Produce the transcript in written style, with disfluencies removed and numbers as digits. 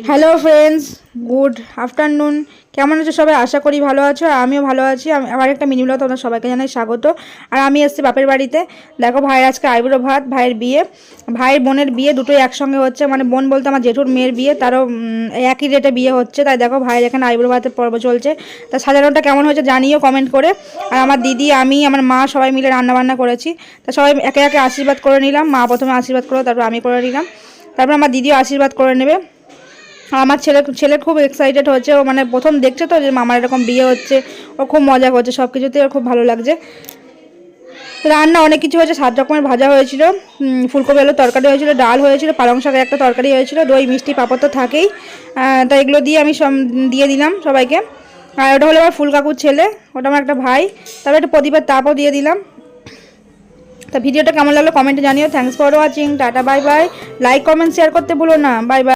Hello friends, good afternoon. কেমন আছো সবাই? আশা করি ভালো আছো। আমিও ভালো আছি। আমার একটা মিনি ব্লগ তোমাদের সবাইকে জানাই স্বাগত। আর আমি এসেছি বাপের বাড়িতে। দেখো ভাইয়ের আজকে আইবুড়ো ভাত, ভাইয়ের বিয়ে, ভাইয়ের বোনের বিয়ে দুটোই একসঙ্গে হচ্ছে। মানে বোন বলতে আমার জেঠুর মেয়ের বিয়ে, তারও একই ডেটে বিয়ে হচ্ছে। তাই দেখো ভাইয়ের এখানে আইবুড়ো ভাতের পর্ব চলছে। তা সাজানোটা কেমন হয়েছে জানিও কমেন্ট করে। আর আমার দিদি, আমি, আমার মা সবাই মিলে রান্নাবান্না করেছি। তা সবাই একে একে আশীর্বাদ করে নিলাম। মা প্রথমে আশীর্বাদ করলো, তারপর আমি করে নিলাম, তারপর আমার দিদিও আশীর্বাদ করে নেবে। আমার ছেলে খুব এক্সাইটেড হচ্ছে। ও মানে প্রথম দেখছে তো যে মামার এরকম বিয়ে হচ্ছে, ও খুব মজা করছে, সব কিছুতে ওর খুব ভালো লাগছে। রান্না অনেক কিছু হয়েছে, 7 রকমের ভাজা হয়েছিল, ফুলকপি আলুর তরকারি হয়েছিল, ডাল হয়েছিল, পালং শাকের একটা তরকারি হয়েছিল, দই মিষ্টি পাঁপড় তো থাকেই। তাই এগুলো দিয়ে আমি সব দিয়ে দিলাম সবাইকে। আর ওটা হলো আমার ফুল কাকুর ছেলে, ওটা আমার একটা ভাই। তারপরে একটা প্রদীপের তাপও দিয়ে দিলাম। তা ভিডিওটা কেমন লাগলো কমেন্টে জানিও। Thanks for watching. Tata, bye bye. Like comment share করতে ভুলো না। Bye bye.